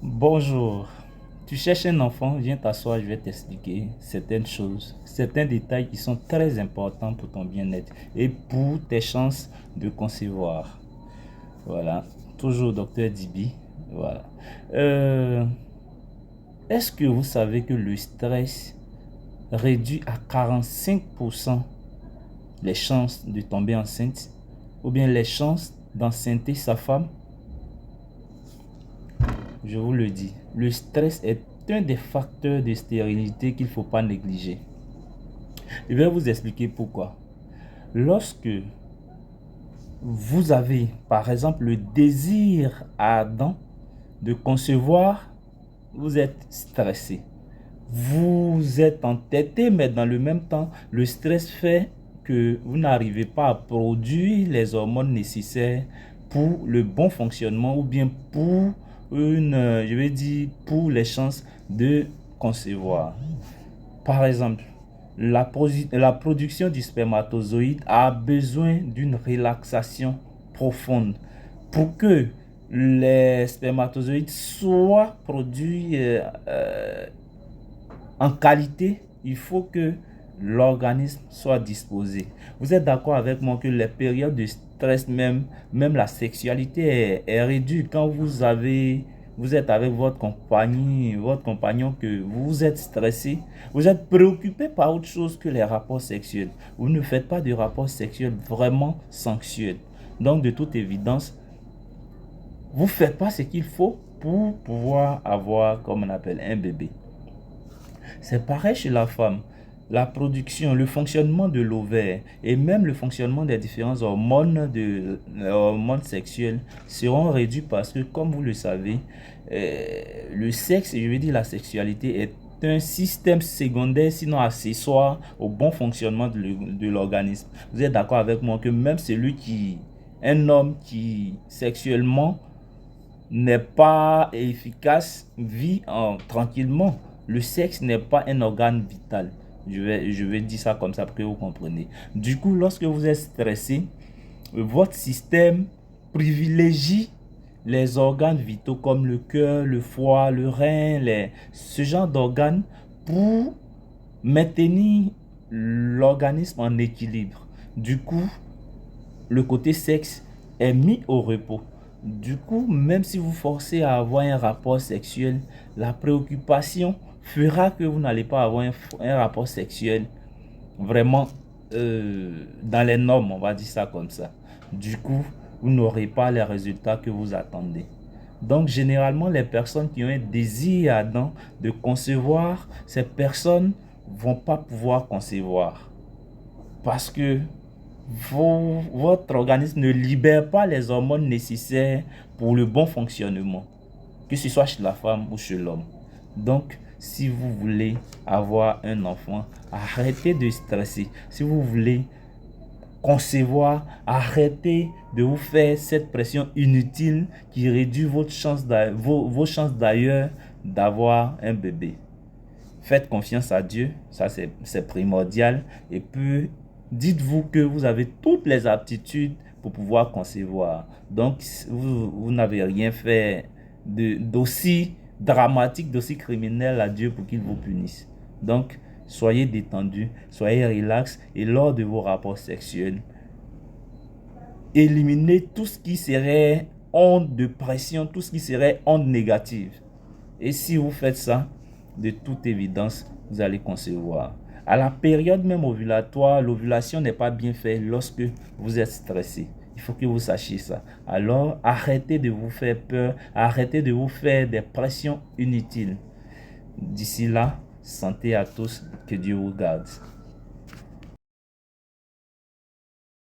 Bonjour, tu cherches un enfant, viens t'asseoir, je vais t'expliquer certaines choses, certains détails qui sont très importants pour ton bien-être et pour tes chances de concevoir. Voilà, toujours docteur Dibi. Voilà. Euh, Est-ce que vous savez que le stress réduit à 45% les chances de tomber enceinte ou bien les chances d'enceinte sa femme? Je vous le dis, le stress est un des facteurs de stérilité qu'il ne faut pas négliger. Je vais vous expliquer pourquoi. Lorsque vous avez, par exemple, le désir ardent de concevoir, vous êtes stressé. Vous êtes entêté, mais dans le même temps, le stress fait que vous n'arrivez pas à produire les hormones nécessaires pour le bon fonctionnement ou bien pour je vais dire, pour les chances de concevoir. Par exemple, la production du spermatozoïde a besoin d'une relaxation profonde pour que les spermatozoïdes soient produits en qualité. Il faut que l'organisme soit disposé. Vous êtes d'accord avec moi que les périodes de stress, même la sexualité est réduite quand vous êtes avec votre compagnon, que vous êtes stressé, vous êtes préoccupé par autre chose que les rapports sexuels. Vous ne faites pas de rapports sexuels vraiment sensuels. Donc, de toute évidence, vous ne faites pas ce qu'il faut pour pouvoir avoir, comme on appelle, un bébé. C'est pareil chez la femme. La production, le fonctionnement de l'ovaire et même le fonctionnement des différentes hormones sexuelles seront réduits parce que, comme vous le savez, le sexe, je veux dire la sexualité, est un système secondaire, sinon accessoire, au bon fonctionnement de l'organisme. Vous êtes d'accord avec moi que même un homme qui sexuellement n'est pas efficace vit tranquillement. Le sexe n'est pas un organe vital. Je vais dire ça comme ça pour que vous compreniez. Du coup, lorsque vous êtes stressé, votre système privilégie les organes vitaux comme le cœur, le foie, le rein, ce genre d'organes pour maintenir l'organisme en équilibre. Du coup, le côté sexe est mis au repos. Du coup, même si vous forcez à avoir un rapport sexuel, la préoccupation fera que vous n'allez pas avoir un rapport sexuel vraiment dans les normes, on va dire ça comme ça. Du coup, vous n'aurez pas les résultats que vous attendez. Donc, généralement, les personnes qui ont un désir ardent de concevoir, ces personnes vont pas pouvoir concevoir parce que votre organisme ne libère pas les hormones nécessaires pour le bon fonctionnement, que ce soit chez la femme ou chez l'homme. Donc, si vous voulez avoir un enfant, arrêtez de stresser. Si vous voulez concevoir, arrêtez de vous faire cette pression inutile qui réduit vos chances d'ailleurs d'avoir un bébé. Faites confiance à Dieu, ça c'est primordial. Et puis, dites-vous que vous avez toutes les aptitudes pour pouvoir concevoir. Donc, vous n'avez rien fait d'aussi dramatique, d'aussi criminel à Dieu pour qu'il vous punisse. Donc, soyez détendu, soyez relax et lors de vos rapports sexuels, éliminez tout ce qui serait onde de pression, tout ce qui serait onde négative. Et si vous faites ça, de toute évidence, vous allez concevoir. À la période même ovulatoire, l'ovulation n'est pas bien faite lorsque vous êtes stressé. Il faut que vous sachiez ça. Alors, arrêtez de vous faire peur, arrêtez de vous faire des pressions inutiles. D'ici là, santé à tous, que Dieu vous garde.